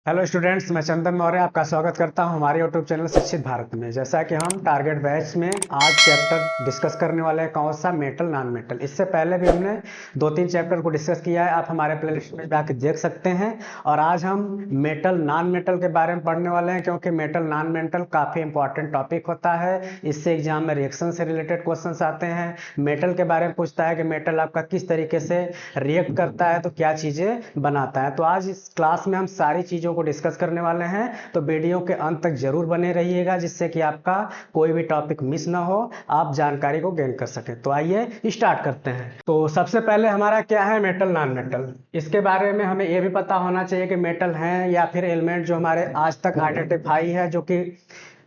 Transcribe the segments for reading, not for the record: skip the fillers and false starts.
Hello students, मैं चंदन मौर्य आपका स्वागत करता हूं हमारे यूट्यूब चैनल शिक्षित भारत में। जैसा कि हम टारगेट बैच में आज चैप्टर डिस्कस करने वाले हैं कौन सा, मेटल नॉन मेटल। इससे पहले भी हमने 2-3 चैप्टर को डिस्कस किया है, आप हमारे प्लेलिस्ट में जाकर देख सकते हैं। और आज हम मेटल नॉन मेटल के बारे में पढ़ने वाले हैं, क्योंकि मेटल नॉन मेटल काफ़ी इंपॉर्टेंट टॉपिक होता है। इससे एग्जाम में रिएक्शन से रिलेटेड क्वेश्चन आते हैं। मेटल के बारे में पूछता है कि मेटल आपका किस तरीके से रिएक्ट करता है, तो क्या चीज़ें बनाता है। तो आज इस क्लास में हम सारी चीज़ों को डिस्कस करने वाले हैं, तो वीडियो के अंत तक जरूर बने रहिएगा, जिससे कि आपका कोई भी टॉपिक मिस ना हो, आप जानकारी को गेन कर सकें। तो आइए स्टार्ट करते हैं। तो सबसे पहले हमारा क्या है मेटल नॉन मेटल। इसके बारे में हमें यह भी पता होना चाहिए कि मेटल हैं या फिर एलिमेंट जो हमारे आज तक आइडेंटिफाई है, जो कि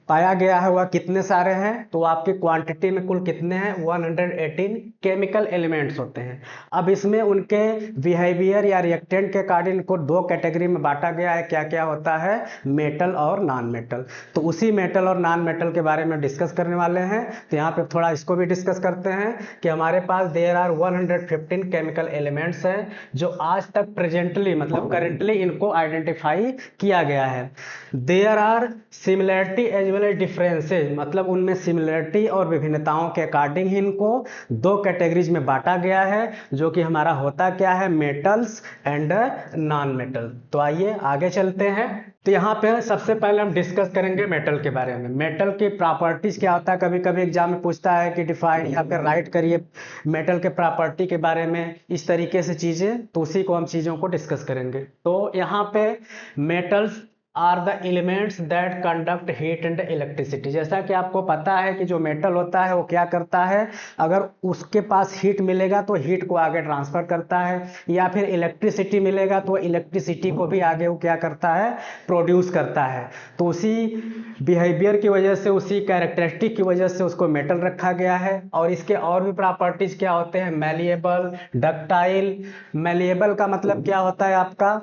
पाया गया है, वह कितने सारे हैं। तो आपकी क्वांटिटी में कुल कितने हैं, 118 केमिकल एलिमेंट्स होते हैं। अब इसमें उनके बिहेवियर या रिएक्टेंट के अकॉर्डिंग को दो कैटेगरी में बांटा गया है। क्या क्या होता है, मेटल और नॉन मेटल। तो उसी मेटल और नॉन मेटल के बारे में डिस्कस करने वाले हैं। तो यहाँ पे थोड़ा इसको भी डिस्कस करते हैं कि हमारे पास देयर आर 115 केमिकल एलिमेंट्स हैं, जो आज तक प्रेजेंटली मतलब करेंटली इनको आइडेंटिफाई किया गया है। There are similarity as well as differences, मतलब उनमें सिमिलैरिटी और विभिन्नताओं के अकॉर्डिंग ही इनको दो कैटेगरीज में बांटा गया है, जो कि हमारा होता क्या है, मेटल्स एंड नॉन मेटल। तो आइए आगे चलते हैं। तो यहाँ पे सबसे पहले हम डिस्कस करेंगे मेटल के बारे में। मेटल की प्रॉपर्टीज क्या होता है, कभी कभी एग्जाम में पूछता है कि डिफाइन या फिर राइट करिए मेटल के प्रॉपर्टी के बारे में, इस तरीके से चीजें। तो उसी को हम चीजों को डिस्कस करेंगे। तो यहाँ पे metals are the elements that conduct heat and electricity. जैसा कि आपको पता है कि जो मेटल होता है वो क्या करता है, अगर उसके पास हीट मिलेगा तो हीट को आगे ट्रांसफर करता है, या फिर इलेक्ट्रिसिटी मिलेगा तो इलेक्ट्रिसिटी को भी आगे वो क्या करता है, प्रोड्यूस करता है। तो उसी बिहेवियर की वजह से, उसी कैरेक्टरिस्टिक की वजह से उसको मेटल रखा गया है। और इसके और भी प्रॉपर्टीज क्या होते हैं, मैलिएबल, डक्टाइल। मैलिएबल का मतलब क्या होता है आपका,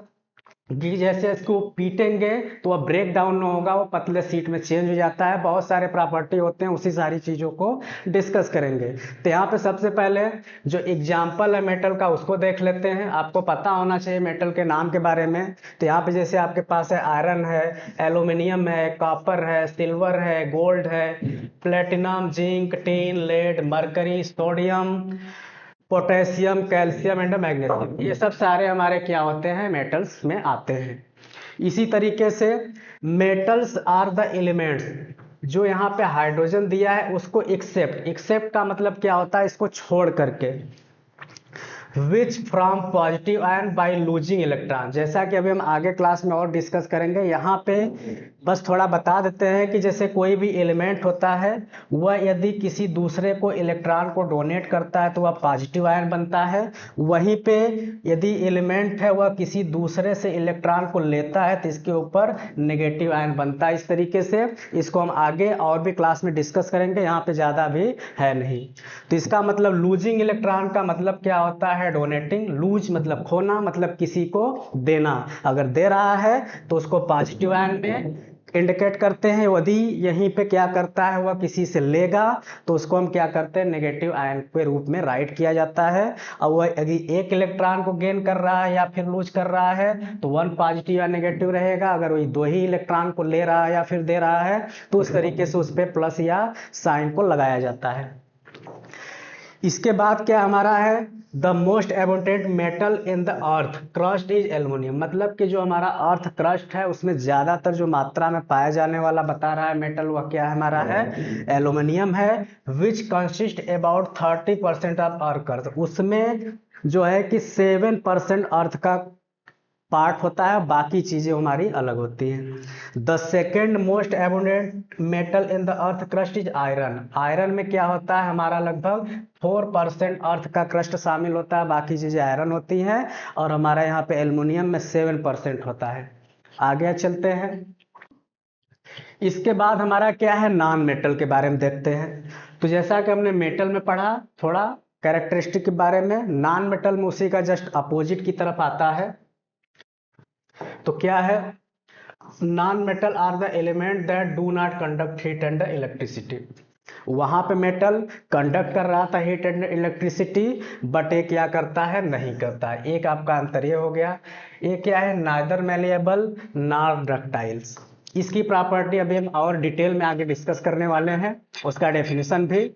कि जैसे इसको पीटेंगे तो वह ब्रेक डाउन ना होगा, वो पतले सीट में चेंज हो जाता है। बहुत सारे प्रॉपर्टी होते हैं, उसी सारी चीज़ों को डिस्कस करेंगे। तो यहाँ पे सबसे पहले जो एग्जाम्पल है मेटल का, उसको देख लेते हैं। आपको पता होना चाहिए मेटल के नाम के बारे में। तो यहाँ पे जैसे आपके पास है आयरन है, एल्यूमिनियम है, कॉपर है, सिल्वर है, गोल्ड है, platinum, zinc, tin, lead, mercury, sodium, potassium, calcium and magnesium. ये सब सारे हमारे क्या होते हैं, मेटल्स में आते हैं। इसी तरीके से मेटल्स आर द एलिमेंट्स, जो यहाँ पे हाइड्रोजन दिया है उसको एक्सेप्ट, एक्सेप्ट का मतलब क्या होता है, इसको छोड़ करके, which from positive ion by losing electron. जैसा कि अभी हम आगे क्लास में और डिस्कस करेंगे। यहाँ पे बस थोड़ा बता देते हैं कि जैसे कोई भी एलिमेंट होता है, वह यदि किसी दूसरे को इलेक्ट्रॉन को डोनेट करता है तो वह पॉजिटिव आयन बनता है। वहीं पे यदि एलिमेंट है वह किसी दूसरे से इलेक्ट्रॉन को लेता है तो इसके ऊपर नेगेटिव आयन बनता है। इस तरीके से इसको हम आगे और भी क्लास में डिस्कस करेंगे, यहाँ पे ज़्यादा भी है नहीं। तो इसका मतलब लूजिंग इलेक्ट्रॉन का मतलब क्या होता है, डोनेटिंग। लूज मतलब खोना, मतलब किसी को देना। अगर दे रहा है तो उसको पॉजिटिव आयन में इंडिकेट करते हैं। यदि यहीं पे क्या करता है, वह किसी से लेगा तो उसको हम क्या करते हैं, नेगेटिव आयन के रूप में राइट किया जाता है। और वह यदि एक इलेक्ट्रॉन को गेन कर रहा है या फिर लूज कर रहा है तो वन पॉजिटिव या नेगेटिव रहेगा। अगर वही दो ही इलेक्ट्रॉन को ले रहा है या फिर दे रहा है तो उस तरीके से उस पर प्लस या साइन को लगाया जाता है। इसके बाद क्या हमारा है, the most abundant metal in the earth crust is aluminium. मतलब कि जो हमारा अर्थ क्रस्ट है उसमें ज्यादातर जो मात्रा में पाया जाने वाला बता रहा है मेटल, वह क्या हमारा है, एल्युमिनियम है। Which consist about 30% of earth. उसमें जो है कि 7% अर्थ का पार्ट होता है, बाकी चीजें हमारी अलग होती हैं। The second most abundant metal in the earth crust is iron. Iron में क्या होता है, हमारा लगभग 4% अर्थ का क्रस्ट शामिल होता है, बाकी चीजें आयरन होती हैं। और हमारा यहाँ पे एल्युमिनियम में 7% होता है। आगे चलते हैं। इसके बाद हमारा क्या है, नॉन मेटल के बारे में देखते हैं। तो जैसा कि हमने मेटल में पढ़ा थोड़ा कैरेक्टरिस्टिक के बारे में, नॉन मेटल में उसी का जस्ट अपोजिट की तरफ आता है। तो क्या है, non metal are the element that do not conduct heat and electricity. वहां पे मेटल कंडक्ट कर रहा था हीट एंड इलेक्ट्रिसिटी, बट ये क्या करता है, नहीं करता है। एक आपका अंतर ये हो गया। ये क्या है, नाइदर मैलिएबल नॉर डक्टाइल्स। इसकी प्रॉपर्टी अभी हम और डिटेल में आगे डिस्कस करने वाले हैं, उसका डेफिनेशन भी।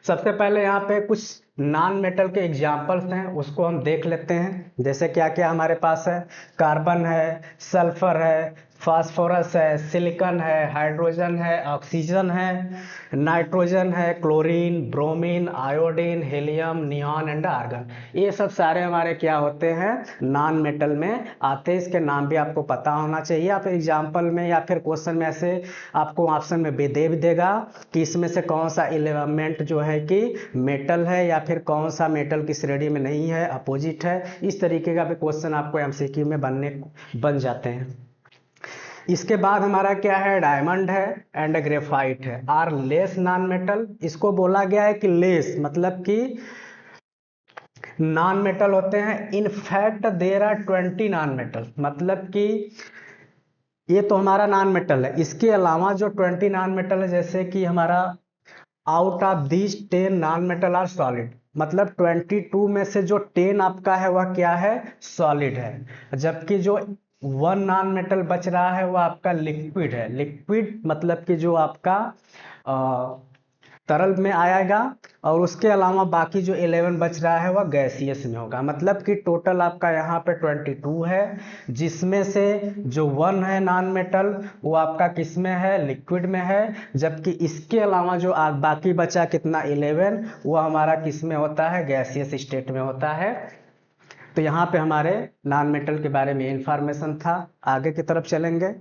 सबसे पहले यहाँ पे कुछ नॉन मेटल के एग्जाम्पल्स हैं, उसको हम देख लेते हैं। जैसे क्या क्या हमारे पास है, कार्बन है, सल्फर है, फास्फोरस है, सिलिकॉन है, हाइड्रोजन है, ऑक्सीजन है, नाइट्रोजन है, chlorine, bromine, iodine, helium, neon and argon. ये सब सारे हमारे क्या होते हैं, नॉन मेटल में आते हैं। इसके नाम भी आपको पता होना चाहिए, या फिर एग्जाम्पल में या फिर क्वेश्चन में ऐसे आपको ऑप्शन में भी देगा कि इसमें से कौन सा एलिमेंट जो है कि मेटल है, या फिर कौन सा मेटल की श्रेणी में नहीं है, अपोजिट है। इस तरीके का भी क्वेश्चन आपको एमसीक्यू में बन जाते हैं। इसके बाद हमारा क्या है, डायमंड है एंड ग्रेफाइट है, आर लेस नॉन मेटल। इसको बोला गया है कि लेस मतलब कि नॉन मेटल होते हैं। In fact there are 20 non metal, मतलब कि ये तो हमारा नॉन मेटल है, इसके अलावा जो 20 नॉन मेटल है, जैसे कि हमारा out of this 10 non metal are solid, मतलब 22 में से जो 10 आपका है वह क्या है, सॉलिड है। जबकि जो 1 नॉन मेटल बच रहा है वह आपका लिक्विड है। लिक्विड मतलब कि जो आपका तरल में आएगा, और उसके अलावा बाकी जो 11 बच रहा है वह गैसियस में होगा। मतलब कि टोटल आपका यहाँ पे 22 है, जिसमें से जो 1 है नॉन मेटल वो आपका किस में है, लिक्विड में है। जबकि इसके अलावा जो बाकी बचा कितना, 11, वो हमारा किस में होता है, गैसियस स्टेट में होता है। तो यहाँ पे हमारे नॉन मेटल के बारे में इंफॉर्मेशन था। आगे की तरफ चलेंगे।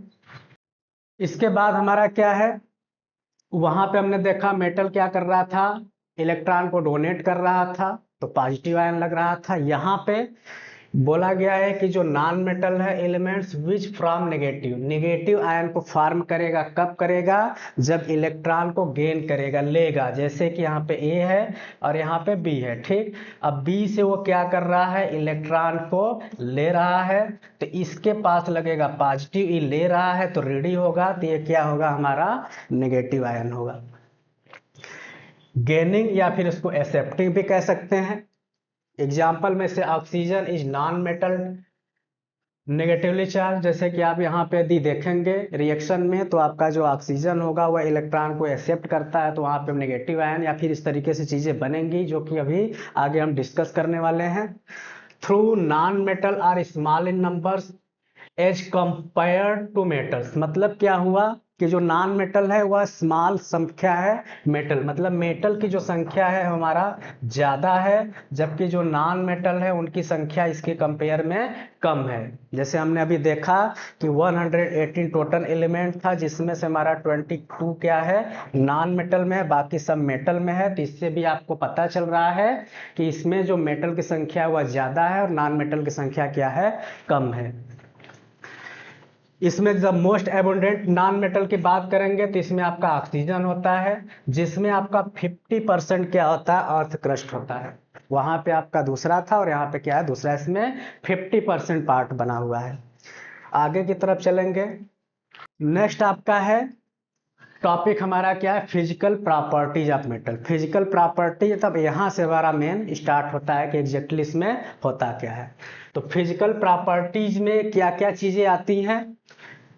इसके बाद हमारा क्या है, वहां पे हमने देखा मेटल क्या कर रहा था, इलेक्ट्रॉन को डोनेट कर रहा था, तो पॉजिटिव आयन लग रहा था। यहाँ पे बोला गया है कि जो नॉन मेटल है elements which from negative, negative ion को फॉर्म करेगा, कब करेगा, जब इलेक्ट्रॉन को गेन करेगा, लेगा। जैसे कि यहाँ पे ए है और यहाँ पे बी है, ठीक। अब बी से वो क्या कर रहा है, इलेक्ट्रॉन को ले रहा है, तो इसके पास लगेगा पॉजिटिव, ये ले रहा है तो रेडी होगा, तो ये क्या होगा, हमारा नेगेटिव आयन होगा। गेनिंग या फिर इसको एक्सेप्टिंग भी कह सकते हैं। एग्जाम्पल में से oxygen is non metal negatively charge. जैसे कि आप यहाँ पे यदि देखेंगे रिएक्शन में, तो आपका जो ऑक्सीजन होगा वह इलेक्ट्रॉन को एक्सेप्ट करता है, तो वहाँ पे नेगेटिव आयन या फिर इस तरीके से चीजें बनेंगी, जो कि अभी आगे हम डिस्कस करने वाले हैं। Through non metal are small in numbers as compare to metals, मतलब क्या हुआ कि जो नॉन मेटल है वह स्मॉल संख्या है, मेटल मतलब मेटल की जो संख्या है हमारा ज्यादा है, जबकि जो नॉन मेटल है उनकी संख्या इसके कंपेयर में कम है। जैसे हमने अभी देखा कि 118 टोटल एलिमेंट था, जिसमें से हमारा 22 क्या है, नॉन मेटल में है, बाकी सब मेटल में है। तो इससे भी आपको पता चल रहा है कि इसमें जो मेटल की संख्या है वह ज्यादा है और नॉन मेटल की संख्या क्या है, कम है। इसमें जब मोस्ट एबुंडेंट नॉन मेटल की बात करेंगे तो इसमें आपका ऑक्सीजन होता है, जिसमें आपका 50% क्या होता है, अर्थ क्रस्ट होता है। वहां पे आपका दूसरा था और यहाँ पे क्या है, दूसरा, इसमें 50% पार्ट बना हुआ है। आगे की तरफ चलेंगे। नेक्स्ट आपका है टॉपिक हमारा क्या है, physical properties of metal. Physical property, तब यहाँ से हमारा मेन स्टार्ट होता है कि एग्जैक्टली इसमें होता क्या है। तो फिजिकल प्रॉपर्टीज में क्या क्या चीजें आती हैं,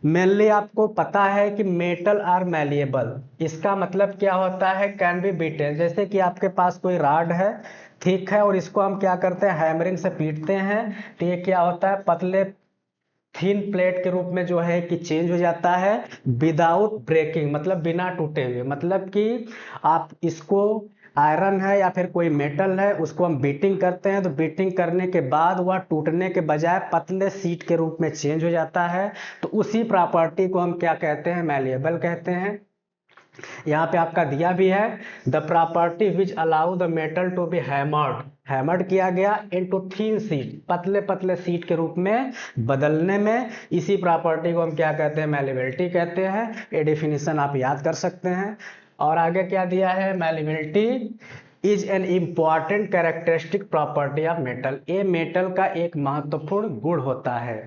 मेनली आपको पता है कि मेटल आर मैलिएबल। इसका मतलब क्या होता है, कैन बी बीटेन। जैसे कि आपके पास कोई रॉड है, ठीक है, और इसको हम क्या करते हैं, हैमरिंग से पीटते हैं, तो ये क्या होता है, पतले थिन प्लेट के रूप में जो है कि चेंज हो जाता है विदाउट ब्रेकिंग, मतलब बिना टूटे हुए। मतलब कि आप इसको, आयरन है या फिर कोई मेटल है, उसको हम बीटिंग करते हैं, तो बीटिंग करने के बाद वह टूटने के बजाय पतले सीट के रूप में चेंज हो जाता है। तो उसी प्रॉपर्टी को हम क्या कहते हैं, मैलिएबल कहते हैं। यहाँ पे आपका दिया भी है, the property which allow the metal to be hammered, hammered किया गया इनटू थिन सीट, पतले पतले सीट के रूप में बदलने में। इसी प्रॉपर्टी को हम क्या कहते हैं, मैलिबिलिटी कहते हैं। ये डेफिनेशन आप याद कर सकते हैं। और आगे क्या दिया है, malleability is an important characteristic property of metal, ये मेटल का एक महत्वपूर्ण गुण होता है।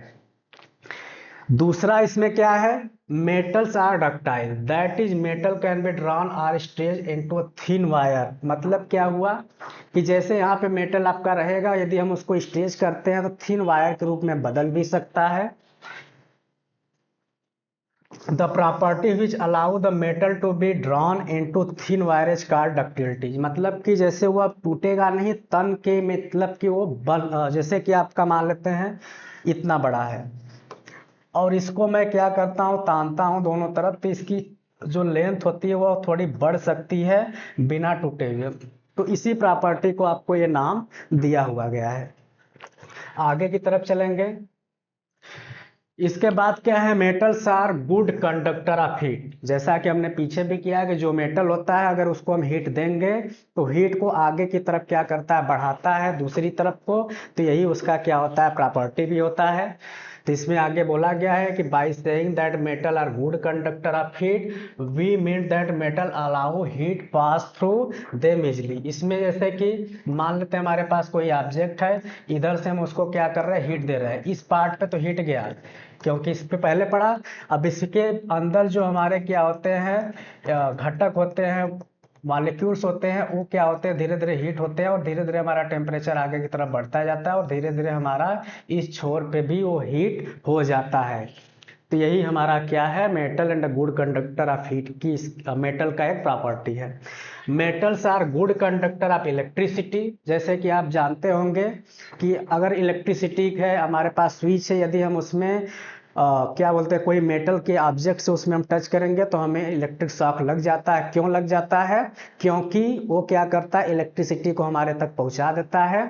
दूसरा इसमें क्या है, metals are ductile, that is metal can be drawn or stretch into thin wire. मतलब क्या हुआ कि जैसे यहाँ पे मेटल आपका रहेगा, यदि हम उसको स्ट्रेच करते हैं तो थिन वायर के रूप में बदल भी सकता है। The property which allow the metal to be drawn into thin wire is called ductility. मतलब कि जैसे वो अब टूटेगा नहीं तन के, मतलब कि वो जैसे कि आपका मान लेते हैं इतना बड़ा है और इसको मैं क्या करता हूँ, तानता हूँ दोनों तरफ, तो इसकी जो लेंथ होती है वो थोड़ी बढ़ सकती है बिना टूटे हुए। तो इसी प्रॉपर्टी को आपको ये नाम दिया हुआ गया है। आगे की तरफ चलेंगे। इसके बाद क्या है, metals are good conductor of heat. जैसा कि हमने पीछे भी किया कि जो मेटल होता है अगर उसको हम हीट देंगे तो हीट को आगे की तरफ क्या करता है, बढ़ाता है दूसरी तरफ को। तो यही उसका क्या होता है, प्रॉपर्टी भी होता है। तो इसमें आगे बोला गया है कि by saying that metal are good conductor of heat we mean that metal allow heat pass through them easily. इसमें जैसे कि मान लेते हैं हमारे पास कोई ऑब्जेक्ट है, इधर से हम उसको क्या कर रहे हैं, हीट दे रहे हैं। इस पार्ट पे तो हीट गया क्योंकि इस पे पहले पढ़ा। अब इसके अंदर जो हमारे क्या होते हैं, घटक होते हैं, मॉलिक्यूल्स होते हैं, वो क्या होते हैं, धीरे धीरे हीट होते हैं और धीरे धीरे हमारा टेम्परेचर आगे की तरफ बढ़ता जाता है और धीरे धीरे हमारा इस छोर पे भी वो हीट हो जाता है। तो यही हमारा क्या है, metal and good conductor of heat की मेटल का एक प्रॉपर्टी है। Metals are good conductor of electricity. जैसे कि आप जानते होंगे कि अगर इलेक्ट्रिसिटी है, हमारे पास स्विच है, यदि हम उसमें क्या बोलते हैं, कोई मेटल के ऑब्जेक्ट से उसमें हम टच करेंगे तो हमें इलेक्ट्रिक शॉक लग जाता है। क्यों लग जाता है, क्योंकि वो क्या करता है, इलेक्ट्रिसिटी को हमारे तक पहुंचा देता है।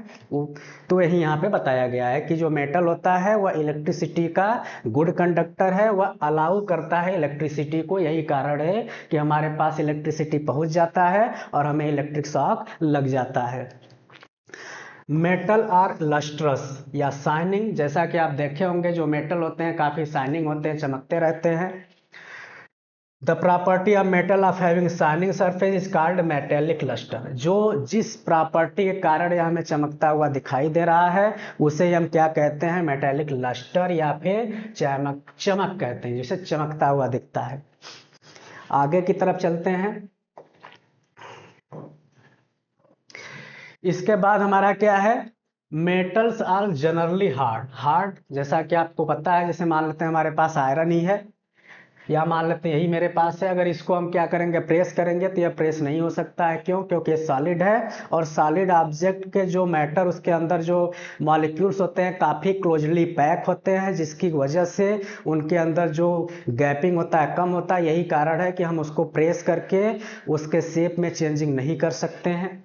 तो यही यहाँ पे बताया गया है कि जो मेटल होता है वह इलेक्ट्रिसिटी का गुड कंडक्टर है, वह अलाउ करता है इलेक्ट्रिसिटी को। यही कारण है कि हमारे पास इलेक्ट्रिसिटी पहुंच जाता है और हमें इलेक्ट्रिक शॉक लग जाता है। मेटल आर लस्ट्रस या शाइनिंग। जैसा कि आप देखे होंगे जो मेटल होते हैं काफी शाइनिंग होते हैं, चमकते रहते हैं। The property of metal of having shining surface is called metallic lustre. जो जिस प्रॉपर्टी के कारण यह हमें चमकता हुआ दिखाई दे रहा है उसे हम क्या कहते हैं, मेटेलिक लस्टर या फिर चमक कहते हैं, जिसे चमकता हुआ दिखता है। आगे की तरफ चलते हैं। इसके बाद हमारा क्या है, metals are generally hard. Hard जैसा कि आपको पता है, जैसे मान लेते हैं हमारे पास आयरन ही है या मान लेते हैं यही मेरे पास है, अगर इसको हम क्या करेंगे, प्रेस करेंगे तो यह प्रेस नहीं हो सकता है। क्यों, क्योंकि ये सॉलिड है और सॉलिड ऑब्जेक्ट के जो मैटर उसके अंदर जो मॉलिक्यूल्स होते हैं काफ़ी क्लोजली पैक होते हैं, जिसकी वजह से उनके अंदर जो गैपिंग होता है कम होता है। यही कारण है कि हम उसको प्रेस करके उसके शेप में चेंजिंग नहीं कर सकते हैं।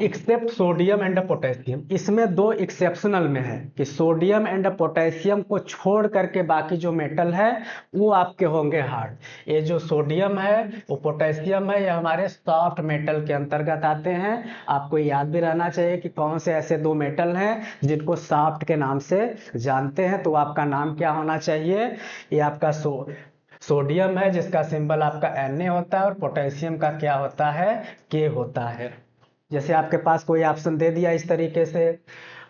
Except sodium and potassium. इसमें दो एक्सेप्शनल में है कि सोडियम एंड पोटेशियम को छोड़ करके बाकी जो मेटल है वो आपके होंगे हार्ड। ये जो सोडियम है वो पोटेशियम है, ये हमारे सॉफ्ट मेटल के अंतर्गत आते हैं। आपको याद भी रहना चाहिए कि कौन से ऐसे दो मेटल हैं जिनको सॉफ्ट के नाम से जानते हैं। तो आपका नाम क्या होना चाहिए, ये आपका सोडियम है जिसका सिंबल आपका Na होता है और पोटेशियम का क्या होता है, K होता है। जैसे आपके पास कोई ऑप्शन दे दिया इस तरीके से,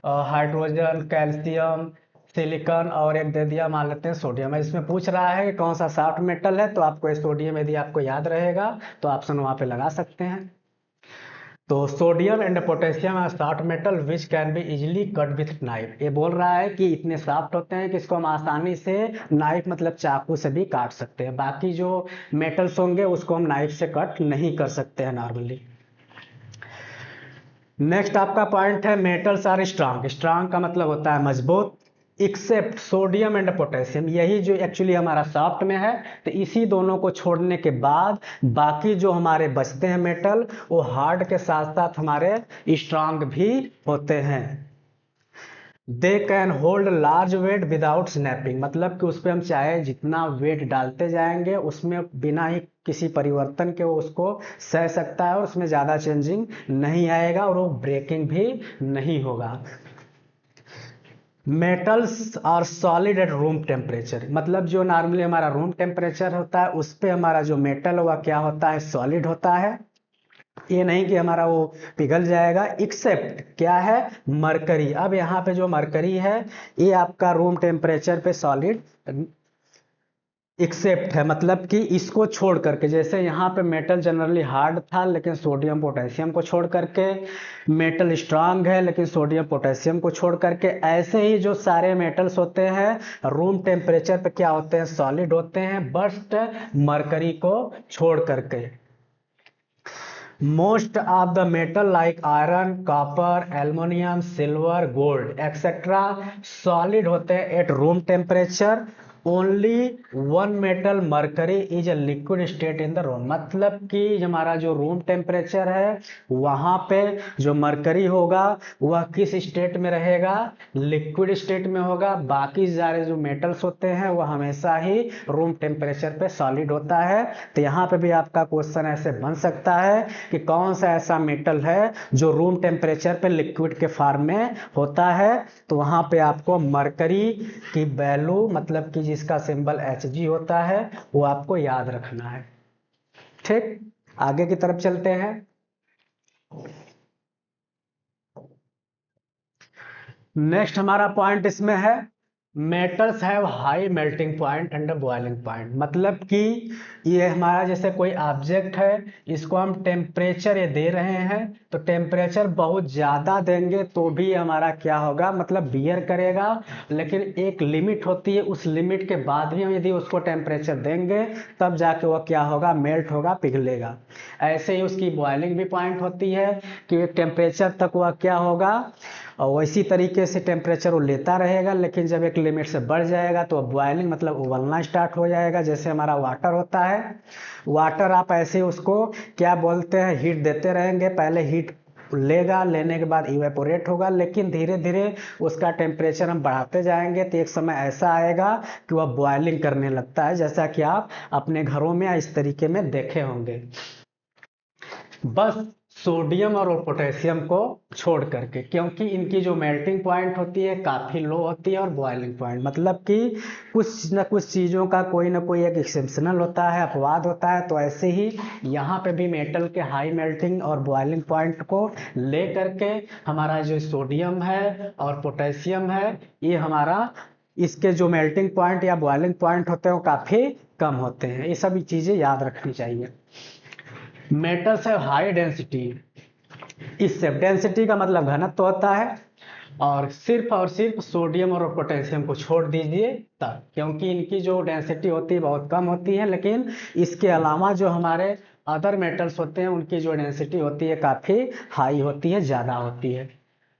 हाइड्रोजन, कैल्शियम, सिलिकॉन और एक दे दिया मान लेते हैं सोडियम है। इसमें पूछ रहा है कि कौन सा सॉफ्ट मेटल है, तो आपको सोडियम यदि आपको याद रहेगा तो ऑप्शन वहां पे लगा सकते हैं। तो sodium and potassium are soft metal which can be easily cut with knife. ये बोल रहा है कि इतने सॉफ्ट होते हैं कि इसको हम आसानी से नाइफ मतलब चाकू से भी काट सकते हैं। बाकी जो मेटल्स होंगे उसको हम नाइफ से कट नहीं कर सकते हैं नॉर्मली। नेक्स्ट आपका पॉइंट है मेटल्स आर स्ट्रांग। स्ट्रांग का मतलब होता है मजबूत। एक्सेप्ट सोडियम एंड पोटेशियम, यही जो एक्चुअली हमारा सॉफ्ट में है। तो इसी दोनों को छोड़ने के बाद बाकी जो हमारे बचते हैं मेटल वो हार्ड के साथ साथ हमारे स्ट्रांग भी होते हैं। They can hold large weight without snapping. मतलब कि उस पर हम चाहे जितना वेट डालते जाएंगे उसमें बिना ही किसी परिवर्तन के वो उसको सह सकता है और उसमें ज़्यादा चेंजिंग नहीं आएगा और वो ब्रेकिंग भी नहीं होगा। Metals are solid at room temperature. मतलब जो नॉर्मली हमारा रूम टेम्परेचर होता है उस पर हमारा जो मेटल हुआ क्या होता है, सॉलिड होता है। ये नहीं कि हमारा वो पिघल जाएगा, एक्सेप्ट क्या है, मरकरी। अब यहाँ पे जो मरकरी है ये आपका रूम टेम्परेचर पे सॉलिड एक्सेप्ट है, मतलब कि इसको छोड़ करके, जैसे यहाँ पे मेटल जनरली हार्ड था लेकिन सोडियम पोटेशियम को छोड़ करके, मेटल स्ट्रांग है लेकिन सोडियम पोटेशियम को छोड़ करके, ऐसे ही जो सारे मेटल्स होते हैं रूम टेम्परेचर पे क्या होते हैं, सॉलिड होते हैं, बट मरकरी को छोड़ करके। Most of the metal like iron, copper, aluminium, silver, gold etcetera solid होते हैं eight room temperature. Only one metal mercury is a liquid state in the room, मतलब कि हमारा जो रूम टेम्परेचर है वहां पे जो मरकरी होगा वह किस स्टेट में रहेगा, लिक्विड स्टेट में होगा। बाकी सारे जो मेटल्स होते हैं वह हमेशा ही रूम टेम्परेचर पे सॉलिड होता है। तो यहाँ पे भी आपका क्वेश्चन ऐसे बन सकता है कि कौन सा ऐसा मेटल है जो रूम टेम्परेचर पे लिक्विड के फॉर्म में होता है। तो वहां पे आपको मरकरी की वैल्यू, मतलब कि जिसका सिंबल Hg होता है, वो आपको याद रखना है। ठीक, आगे की तरफ चलते हैं। नेक्स्ट हमारा पॉइंट इसमें है metals have high melting point and boiling point, मतलब कि ये हमारा जैसे कोई ऑब्जेक्ट है, इसको हम टेम्परेचर ये दे रहे हैं, तो टेम्परेचर बहुत ज़्यादा देंगे तो भी हमारा क्या होगा, मतलब बियर करेगा, लेकिन एक लिमिट होती है, उस लिमिट के बाद भी हम यदि उसको टेम्परेचर देंगे तब जाके वह क्या होगा, मेल्ट होगा, पिघलेगा। ऐसे ही उसकी बॉइलिंग भी पॉइंट होती है कि एक टेम्परेचर तक वह क्या होगा, और वैसी तरीके से टेम्परेचर वो लेता रहेगा, लेकिन जब एक लिमिट से बढ़ जाएगा तो बॉइलिंग मतलब उबलना स्टार्ट हो जाएगा। जैसे हमारा वाटर होता है, वाटर आप ऐसे उसको क्या बोलते हैं, हीट देते रहेंगे, पहले हीट लेगा, लेने के बाद इवेपोरेट होगा, लेकिन धीरे धीरे उसका टेम्परेचर हम बढ़ाते जाएंगे तो एक समय ऐसा आएगा कि वह बॉइलिंग करने लगता है, जैसा कि आप अपने घरों में इस तरीके में देखे होंगे। बस सोडियम और पोटेशियम को छोड़ करके, क्योंकि इनकी जो मेल्टिंग पॉइंट होती है काफ़ी लो होती है, और बॉइलिंग पॉइंट मतलब कि कुछ न कुछ चीज़ों का कोई ना कोई एक एक्सेप्शनल होता है, अपवाद होता है। तो ऐसे ही यहाँ पे भी मेटल के हाई मेल्टिंग और बॉइलिंग पॉइंट को ले करके हमारा जो सोडियम है और पोटेशियम है, ये हमारा इसके जो मेल्टिंग पॉइंट या बॉइलिंग पॉइंट होते हैं वो काफ़ी कम होते हैं। ये सभी चीज़ें याद रखनी चाहिए। मेटल्स है हाई डेंसिटी, इससे डेंसिटी का मतलब घनत्व होता है, और सिर्फ सोडियम और पोटेशियम को छोड़ दीजिए तब, क्योंकि इनकी जो डेंसिटी होती है बहुत कम होती है, लेकिन इसके अलावा जो हमारे अदर मेटल्स होते हैं उनकी जो डेंसिटी होती है काफ़ी हाई होती है, ज़्यादा होती है।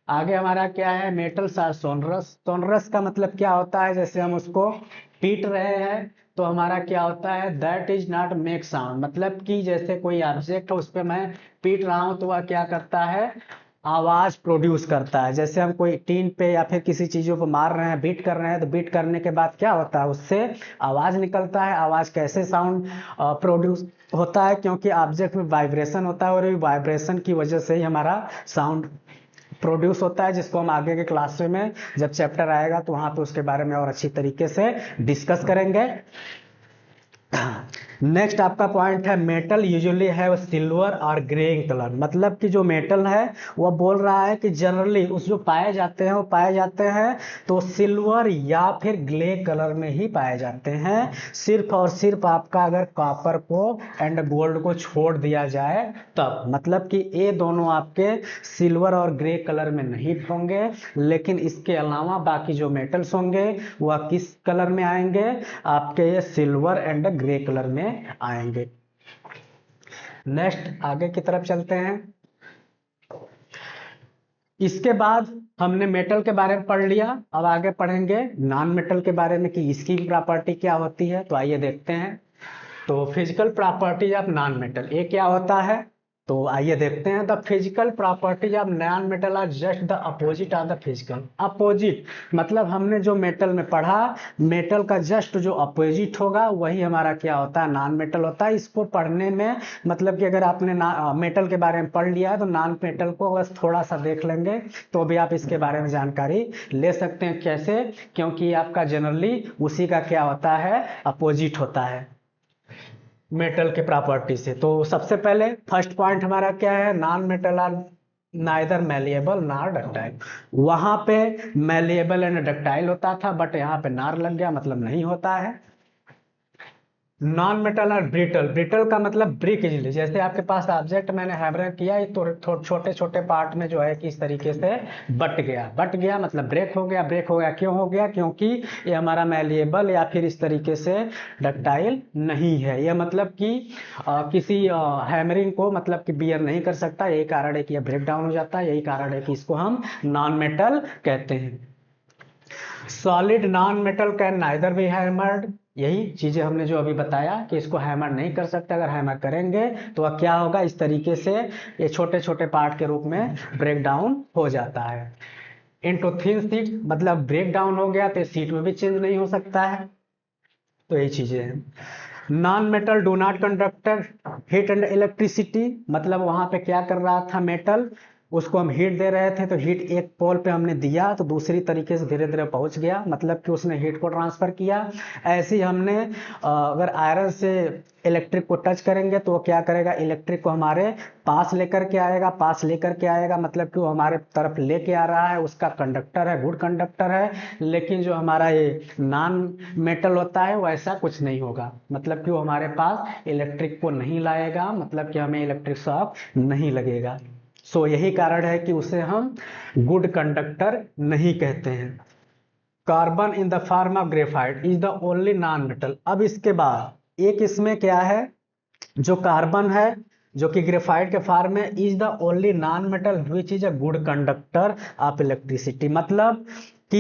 आगे हमारा क्या है, मेटल्स आर सोनरस। सोनरस का मतलब क्या होता है, जैसे हम उसको पीट रहे हैं तो हमारा क्या होता है, that is not make sound, मतलब कि जैसे कोई ऑब्जेक्ट है उस पर मैं पीट रहा हूं तो वह क्या करता है, आवाज प्रोड्यूस करता है। जैसे हम कोई टीन पे या फिर किसी चीजों पर मार रहे हैं, बीट कर रहे हैं, तो बीट करने के बाद क्या होता है, उससे आवाज निकलता है। आवाज कैसे साउंड प्रोड्यूस होता है, क्योंकि ऑब्जेक्ट में वाइब्रेशन होता है, और वाइब्रेशन की वजह से ही हमारा साउंड प्रोड्यूस होता है, जिसको हम आगे के क्लास में जब चैप्टर आएगा तो वहां पे उसके बारे में और अच्छी तरीके से डिस्कस करेंगे। नेक्स्ट आपका पॉइंट है मेटल यूजुअली है सिल्वर और ग्रे कलर, मतलब कि जो मेटल है वह बोल रहा है कि जनरली उस जो पाए जाते हैं वो पाए जाते हैं तो सिल्वर या फिर ग्रे कलर में ही पाए जाते हैं। सिर्फ और सिर्फ आपका अगर कॉपर को एंड गोल्ड को छोड़ दिया जाए तब, मतलब कि ये दोनों आपके सिल्वर और ग्रे कलर में नहीं होंगे, लेकिन इसके अलावा बाकी जो मेटल्स होंगे वह किस कलर में आएंगे, आपके ये सिल्वर एंड ग्रे कलर में आएंगे। नेक्स्ट आगे की तरफ चलते हैं। इसके बाद हमने मेटल के बारे में पढ़ लिया, अब आगे पढ़ेंगे नॉन मेटल के बारे में कि इसकी प्रॉपर्टी क्या होती है। तो आइए देखते हैं। तो physical properties of non metal, ये क्या होता है, तो आइए देखते हैं। The physical properties of non metal are just the opposite of the physical. Opposite मतलब हमने जो मेटल में पढ़ा, मेटल का जस्ट जो अपोजिट होगा वही हमारा क्या होता है, नॉन मेटल होता है। इसको पढ़ने में मतलब कि अगर आपने मेटल के बारे में पढ़ लिया है तो नॉन मेटल को बस थोड़ा सा देख लेंगे तो भी आप इसके बारे में जानकारी ले सकते हैं। कैसे, क्योंकि आपका जनरली उसी का क्या होता है, अपोजिट होता है। मेटल के प्रॉपर्टी से। तो सबसे पहले फर्स्ट पॉइंट हमारा क्या है, non metal are neither malleable nor ductile. वहां पे मैलिएबल एंड डक्टाइल होता था, बट यहाँ पे नार लग गया, मतलब नहीं होता है। नॉन मेटल और ब्रिटल, ब्रिटल का मतलब ब्रिक इजिली, जैसे आपके पास ऑब्जेक्ट मैंने हैमर किया ये तो छोटे छोटे पार्ट में जो है किस तरीके से बट गया, बट गया मतलब ब्रेक हो गया। ब्रेक हो गया क्यों हो गया, क्योंकि ये हमारा मैलिएबल या फिर इस तरीके से डक्टाइल नहीं है। ये मतलब कि किसी हैमरिंग को मतलब कि बियर नहीं कर सकता, यही कारण है कि यह ब्रेक डाउन हो जाता है, यही कारण है कि इसको हम नॉन मेटल कहते हैं। Solid non metal can neither be hammered, यही चीजें हमने जो अभी बताया कि इसको हैमर नहीं कर सकते, अगर हैमर करेंगे तो वह क्या होगा, इस तरीके से ये छोटे छोटे पार्ट के रूप में ब्रेक डाउन हो जाता है। इनटू थिन शीट, मतलब ब्रेक डाउन हो गया तो सीट में भी चेंज नहीं हो सकता है। तो यही चीजें हैं। Non metal do not conductor heat and electricity, मतलब वहां पे क्या कर रहा था मेटल, उसको हम हीट दे रहे थे तो हीट एक पोल पे हमने दिया तो दूसरी तरीके से धीरे धीरे पहुंच गया, मतलब कि उसने हीट को ट्रांसफर किया। ऐसे ही हमने अगर आयरन से इलेक्ट्रिक को टच करेंगे तो वो क्या करेगा, इलेक्ट्रिक को हमारे पास लेकर के आएगा, पास लेकर के आएगा, मतलब कि वो हमारे तरफ लेके आ रहा है, उसका कंडक्टर है, गुड कंडक्टर है। लेकिन जो हमारा ये नॉन मेटल होता है वो ऐसा कुछ नहीं होगा, मतलब कि वो हमारे पास इलेक्ट्रिक को नहीं लाएगा, मतलब कि हमें इलेक्ट्रिक शॉक नहीं लगेगा। सो यही कारण है कि उसे हम गुड कंडक्टर नहीं कहते हैं। Carbon in the form of graphite is the only non metal. अब इसके बाद एक इसमें क्या है, जो कार्बन है जो कि ग्रेफाइट के फॉर्म में, is the only non metal which is a good conductor of electricity, मतलब कि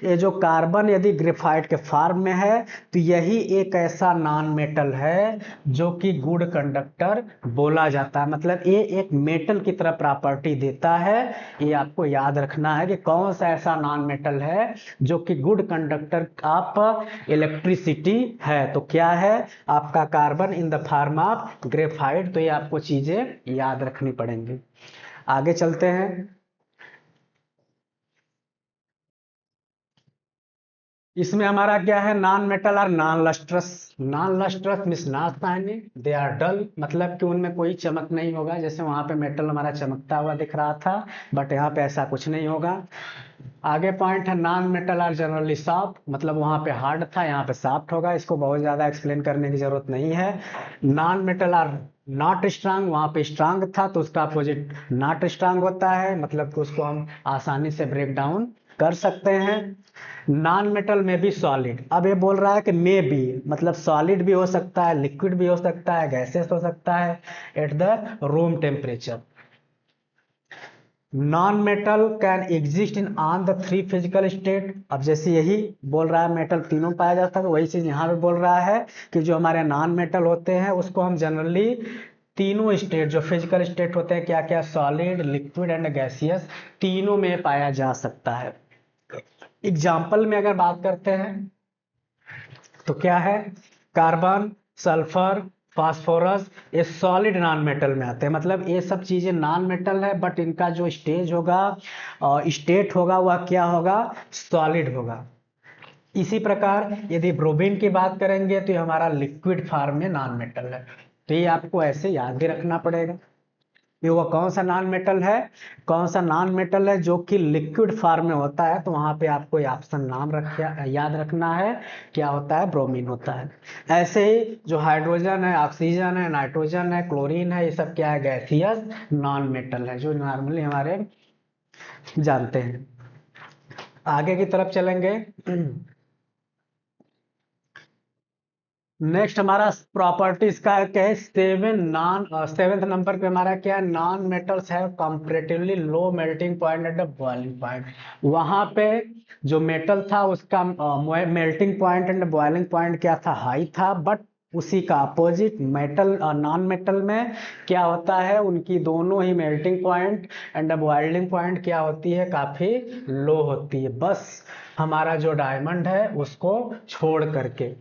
ये जो कार्बन यदि ग्रेफाइट के फॉर्म में है तो यही एक ऐसा नॉन मेटल है जो कि गुड कंडक्टर बोला जाता है, मतलब ये एक मेटल की तरह प्रॉपर्टी देता है। ये आपको याद रखना है कि कौन सा ऐसा नॉन मेटल है जो कि गुड कंडक्टर ऑफ इलेक्ट्रिसिटी है। तो क्या है आपका, carbon in the form of graphite. तो ये आपको चीजें याद रखनी पड़ेंगी। आगे चलते हैं। इसमें हमारा क्या है, नॉन मेटल और non lustrous. Non lustrous means not shiny, they are dull, मतलब कि उनमें कोई चमक नहीं होगा। जैसे वहां पे मेटल हमारा चमकता हुआ दिख रहा था, बट यहाँ पे ऐसा कुछ नहीं होगा। आगे पॉइंट है non metal are generally soft, मतलब वहां पे हार्ड था, यहाँ पे सॉफ्ट होगा। इसको बहुत ज्यादा एक्सप्लेन करने की जरूरत नहीं है। Non metal are not strong, वहां पे स्ट्रांग था तो उसका अपोजिट नॉट स्ट्रांग होता है, मतलब कि उसको हम आसानी से ब्रेक डाउन कर सकते हैं। नॉन मेटल में भी सॉलिड, अब ये बोल रहा है कि मे बी, मतलब सॉलिड भी हो सकता है, लिक्विड भी हो सकता है, गैसेस हो सकता है at the room temperature. Non metal can exist in on the three physical state. अब जैसे यही बोल रहा है मेटल तीनों पाया जाता है, तो वही चीज यहाँ पे बोल रहा है कि जो हमारे नॉन मेटल होते हैं उसको हम जनरली तीनों स्टेट, जो फिजिकल स्टेट होते हैं क्या क्या, सॉलिड, लिक्विड एंड गैसियस, तीनों में पाया जा सकता है। एग्जाम्पल में अगर बात करते हैं तो क्या है, कार्बन, सल्फर, फास्फोरस, ये सॉलिड नॉन मेटल में आते हैं, मतलब ये सब चीजें नॉन मेटल है, बट इनका जो स्टेज होगा, स्टेट होगा, वह क्या होगा, सॉलिड होगा। इसी प्रकार यदि ब्रोमीन की बात करेंगे तो ये हमारा लिक्विड फॉर्म में नॉन मेटल है। तो ये आपको ऐसे याद भी रखना पड़ेगा कि वो कौन सा नॉन मेटल है, कौन सा नॉन मेटल है जो कि लिक्विड फॉर्म में होता है। तो वहां पे आपको ये ऑप्शन नाम याद रखना है, क्या होता है, ब्रोमीन होता है। ऐसे ही जो हाइड्रोजन है, ऑक्सीजन है, नाइट्रोजन है, क्लोरीन है, ये सब क्या है, गैसियस नॉन मेटल है, जो नॉर्मली हमारे जानते हैं। आगे की तरफ चलेंगे। नेक्स्ट हमारा प्रॉपर्टीज का क्या है, सेवेंथ नंबर पे हमारा क्या है, नॉन मेटल्स है comparatively low melting point and boiling point. वहां पे जो मेटल था उसका melting point and boiling point क्या था, हाई था, बट उसी का अपोजिट मेटल, नॉन मेटल में क्या होता है, उनकी दोनों ही melting point and boiling point क्या होती है, काफी लो होती है, बस हमारा जो डायमंड है उसको छोड़ करके।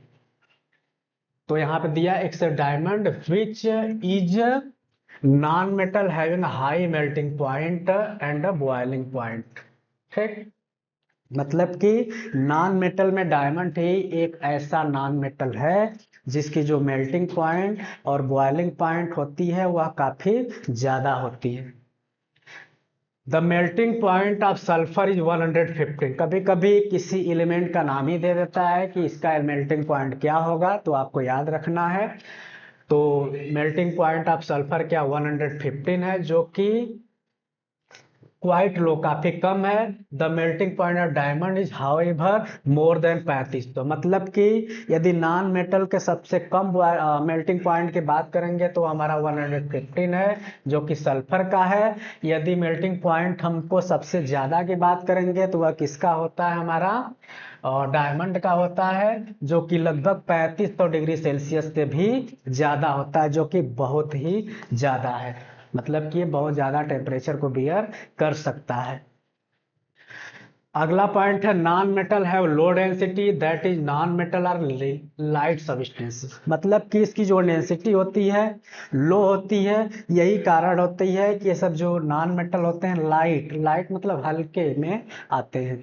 तो यहाँ पे दिया एक diamond which is non metal having high melting point and boiling point. ठीक, मतलब कि नॉन मेटल में डायमंड ही एक ऐसा नॉन मेटल है जिसकी जो मेल्टिंग पॉइंट और बॉइलिंग पॉइंट होती है वह काफी ज्यादा होती है। The melting point of sulphur is 115। कभी कभी किसी एलिमेंट का नाम ही दे देता है कि इसका मेल्टिंग पॉइंट क्या होगा, तो आपको याद रखना है। तो मेल्टिंग पॉइंट ऑफ सल्फर क्या 115 है, जो कि क्वाइट लो, काफी कम है। The melting point of diamond is however more than 35। तो मतलब कि यदि नॉन मेटल के सबसे कम मेल्टिंग पॉइंट की बात करेंगे तो हमारा 115 है, जो कि सल्फर का है। यदि मेल्टिंग पॉइंट हमको सबसे ज्यादा की बात करेंगे तो वह किसका होता है, हमारा और डायमंड का होता है, जो कि लगभग 3500 डिग्री सेल्सियस से भी ज्यादा होता है, जो कि बहुत ही ज्यादा है। मतलब कि ये बहुत ज्यादा टेम्परेचर को बियर कर सकता है। अगला पॉइंट है नॉन मेटल है low density, that is non metal are light substance. मतलब कि इसकी जो डेंसिटी होती है लो होती है, यही कारण होती है कि ये सब जो नॉन मेटल होते हैं लाइट, लाइट मतलब हल्के में आते हैं।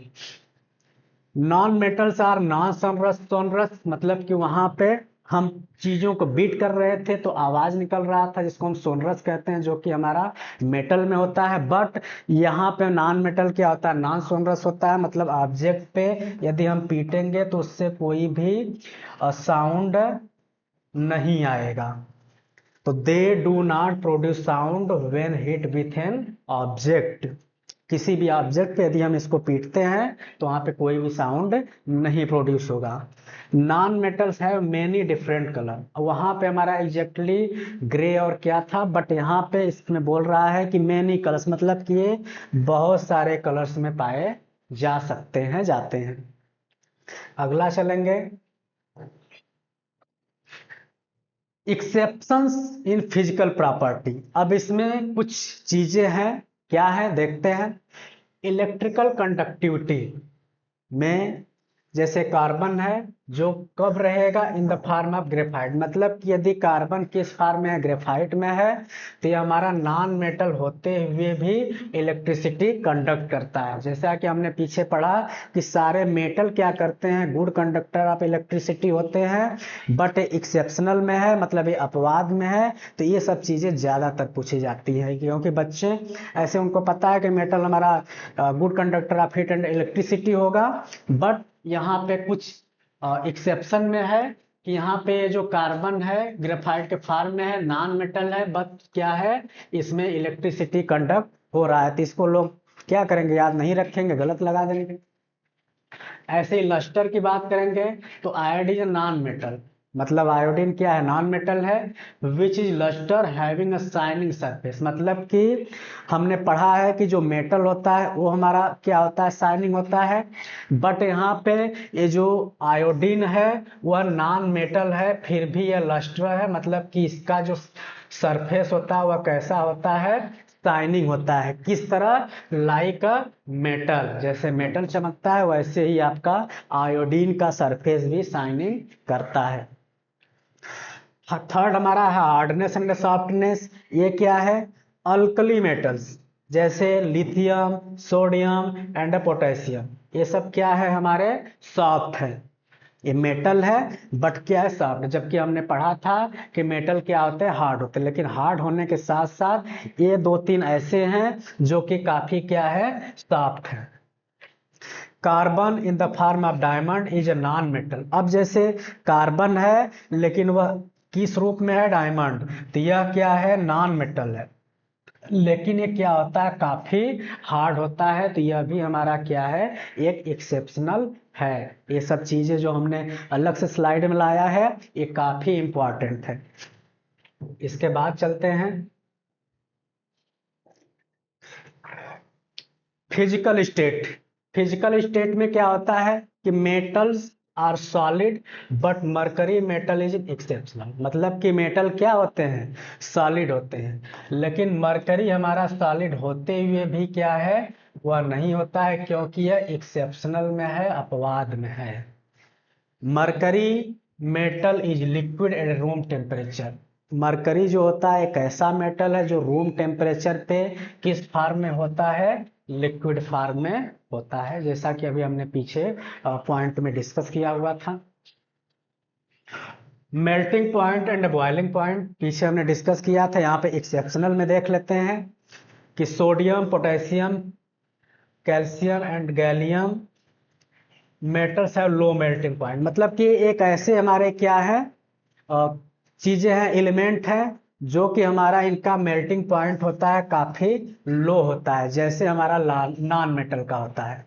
Non metals are non sonorous, sonorous मतलब कि वहां पे हम चीजों को बीट कर रहे थे तो आवाज निकल रहा था, जिसको हम सोनरस कहते हैं, जो कि हमारा मेटल में होता है। बट यहाँ पे नॉन मेटल क्या होता है, नॉन सोनरस होता है, मतलब ऑब्जेक्ट पे यदि हम पीटेंगे तो उससे कोई भी साउंड नहीं आएगा। तो they do not produce sound when hit with an object. किसी भी ऑब्जेक्ट पे यदि हम इसको पीटते हैं तो वहां पे कोई भी साउंड नहीं प्रोड्यूस होगा। नॉन मेटल्स है मेनी डिफरेंट कलर, वहां पे हमारा एग्जैक्टली ग्रे और क्या था, बट यहाँ पे इसमें बोल रहा है कि मेनी कलर्स, मतलब कि ये बहुत सारे कलर्स में पाए जा सकते हैं, जाते हैं। अगला चलेंगे, एक्सेप्शंस इन फिजिकल प्रॉपर्टी। अब इसमें कुछ चीजें हैं, क्या है देखते हैं। इलेक्ट्रिकल कंडक्टिविटी में जैसे कार्बन है, जो कब रहेगा, in the form of graphite. मतलब कि यदि कार्बन किस फॉर्म में है, ग्रेफाइट में है, तो ये हमारा नॉन मेटल होते हुए भी इलेक्ट्रिसिटी कंडक्ट करता है। जैसा कि हमने पीछे पढ़ा कि सारे मेटल क्या करते हैं, गुड कंडक्टर ऑफ इलेक्ट्रिसिटी होते हैं, बट एक्सेप्शनल में है, मतलब ये अपवाद में है। तो ये सब चीजें ज्यादातर पूछी जाती है, क्योंकि बच्चे ऐसे उनको पता है कि मेटल हमारा good conductor of heat and electricity होगा, बट यहाँ पे कुछ एक्सेप्शन में है कि यहाँ पे जो कार्बन है ग्रेफाइट के फॉर्म में है, नॉन मेटल है, बट क्या है, इसमें इलेक्ट्रिसिटी कंडक्ट हो रहा है। तो इसको लोग क्या करेंगे, याद नहीं रखेंगे, गलत लगा देंगे। ऐसे ही लस्टर की बात करेंगे तो आयोडीन नॉन मेटल, मतलब आयोडीन क्या है, नॉन मेटल है। Which is lustre having a shining surface, मतलब कि हमने पढ़ा है कि जो मेटल होता है वो हमारा क्या होता है, शाइनिंग होता है। बट यहाँ पे ये जो आयोडीन है वह नॉन मेटल है, फिर भी यह लस्टर है, मतलब कि इसका जो सरफेस होता है वह कैसा होता है, शाइनिंग होता है। किस तरह, लाइक अ मेटल, जैसे मेटल चमकता है वैसे ही आपका आयोडीन का सरफेस भी शाइनिंग करता है। थर्ड हमारा है हार्डनेस एंड सॉफ्टनेस। ये क्या है, अल्कली मेटल्स जैसे लिथियम, सोडियम एंड पोटेशियम, ये सब क्या है, हमारे सॉफ्ट है। ये मेटल है बट क्या है, सॉफ्ट। जबकि हमने पढ़ा था कि मेटल क्या होते हैं, हार्ड होते हैं। लेकिन हार्ड होने के साथ साथ ये दो तीन ऐसे हैं जो कि काफी क्या है, सॉफ्ट है। Carbon in the form of diamond is a non metal. अब जैसे कार्बन है लेकिन वह किस रूप में है, डायमंड, तो यह क्या है, नॉन मेटल है, लेकिन ये क्या होता है, काफी हार्ड होता है। तो यह भी हमारा क्या है, एक एक्सेप्शनल है। ये सब चीजें जो हमने अलग से स्लाइड में लाया है ये काफी इंपॉर्टेंट है। इसके बाद चलते हैं फिजिकल स्टेट। फिजिकल स्टेट में क्या होता है कि metals are solid but mercury metal is exceptional. मतलब कि मेटल क्या होते हैं, सॉलिड होते हैं, लेकिन मरकरी हमारा सॉलिड होते हुए भी क्या है, वह नहीं होता है, क्योंकि यह एक्सेप्शनल में है, अपवाद में है। Mercury metal is liquid at room temperature. Mercury जो होता है एक ऐसा मेटल है जो रूम टेम्परेचर पे किस फॉर्म में होता है, लिक्विड फॉर्म में होता है, जैसा कि अभी हमने पीछे पॉइंट में डिस्कस किया हुआ था। Melting point and boiling point पीछे हमने डिस्कस किया था। यहाँ पे एक्सेप्शनल में देख लेते हैं कि sodium, potassium, calcium and gallium metals have low melting point. मतलब कि एक ऐसे हमारे क्या है चीजें हैं, एलिमेंट हैं, जो कि हमारा इनका मेल्टिंग पॉइंट होता है काफी लो होता है, जैसे हमारा नॉन मेटल का होता है।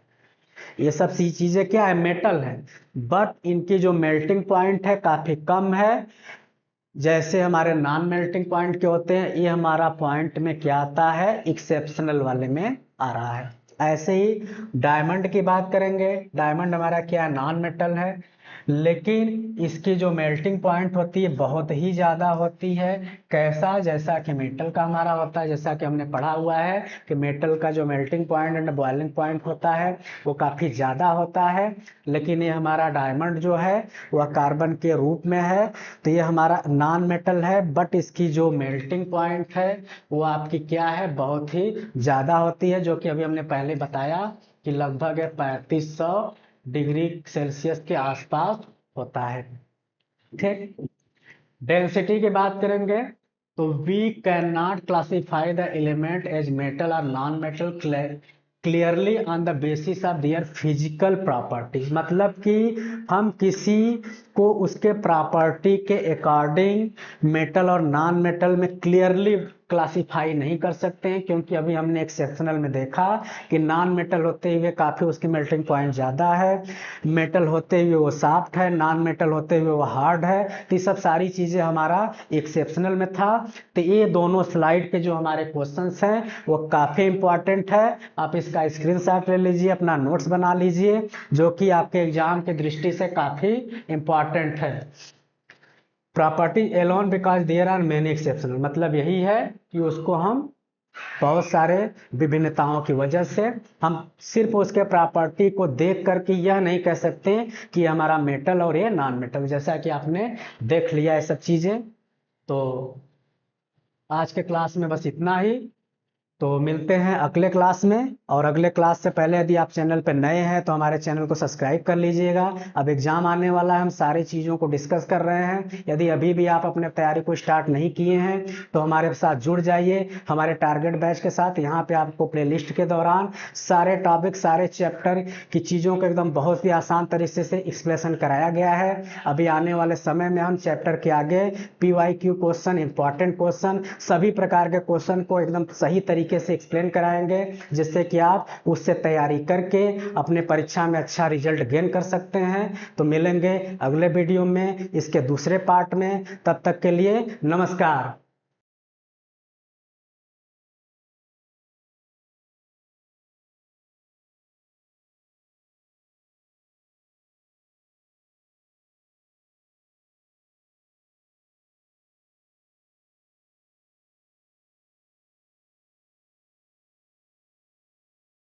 ये सब सी चीजें क्या है, मेटल है, बट इनकी जो मेल्टिंग पॉइंट है काफी कम है। जैसे हमारे नॉन मेल्टिंग पॉइंट के होते हैं, ये हमारा पॉइंट में क्या आता है, एक्सेप्शनल वाले में आ रहा है। ऐसे ही डायमंड की बात करेंगे। डायमंड हमारा क्या है, नॉन मेटल है, लेकिन इसकी जो मेल्टिंग पॉइंट होती है बहुत ही ज़्यादा होती है। कैसा, जैसा कि मेटल का हमारा होता है। जैसा कि हमने पढ़ा हुआ है कि मेटल का जो melting point and boiling point होता है वो काफ़ी ज़्यादा होता है, लेकिन ये हमारा डायमंड जो है वह कार्बन के रूप में है, तो ये हमारा नॉन मेटल है, बट इसकी जो मेल्टिंग पॉइंट है वो आपकी क्या है, बहुत ही ज़्यादा होती है, जो कि अभी हमने पहले बताया कि लगभग 3500 डिग्री सेल्सियस के आसपास होता है। ठीक, डेंसिटी की बात करेंगे तो we can not classify the element as metal और non metal clearly on the basis of their physical properties. मतलब कि हम किसी को उसके प्रॉपर्टी के अकॉर्डिंग मेटल और नॉन मेटल में क्लियरली क्लासिफाई नहीं कर सकते हैं, क्योंकि अभी हमने एक्सेप्शनल में देखा कि नॉन मेटल होते हुए काफ़ी उसकी मेल्टिंग पॉइंट ज़्यादा है, मेटल होते हुए वो सॉफ्ट है, नॉन मेटल होते हुए वो हार्ड है। तो ये सब सारी चीज़ें हमारा एक्सेप्शनल में था। तो ये दोनों स्लाइड के जो हमारे क्वेश्चंस हैं वो काफ़ी इंपॉर्टेंट है। आप इसका स्क्रीनशॉट ले लीजिए, अपना नोट्स बना लीजिए, जो कि आपके एग्जाम की दृष्टि से काफ़ी इंपॉर्टेंट है। Property alone because there are many exceptional, मतलब यही है कि उसको हम बहुत सारे विभिन्नताओं की वजह से हम सिर्फ उसके प्रॉपर्टी को देख करके यह नहीं कह सकते कि हमारा मेटल और ये नॉन मेटल। जैसा कि आपने देख लिया ये सब चीजें। तो आज के क्लास में बस इतना ही। तो मिलते हैं अगले क्लास में, और अगले क्लास से पहले यदि आप चैनल पर नए हैं तो हमारे चैनल को सब्सक्राइब कर लीजिएगा। अब एग्जाम आने वाला है, हम सारी चीज़ों को डिस्कस कर रहे हैं। यदि अभी भी आप अपने तैयारी को स्टार्ट नहीं किए हैं तो हमारे साथ जुड़ जाइए हमारे टारगेट बैच के साथ। यहाँ पे आपको प्लेलिस्ट के दौरान सारे टॉपिक, सारे चैप्टर की चीज़ों को एकदम बहुत ही आसान तरीके से एक्सप्लेनेशन कराया गया है। अभी आने वाले समय में हम चैप्टर के आगे PYQ क्वेश्चन, इंपॉर्टेंट क्वेश्चन, सभी प्रकार के क्वेश्चन को एकदम सही तरीके से एक्सप्लेन कराएंगे, जिससे कि आप उससे तैयारी करके अपने परीक्षा में अच्छा रिजल्ट गेन कर सकते हैं। तो मिलेंगे अगले वीडियो में इसके दूसरे पार्ट में, तब तक के लिए नमस्कार।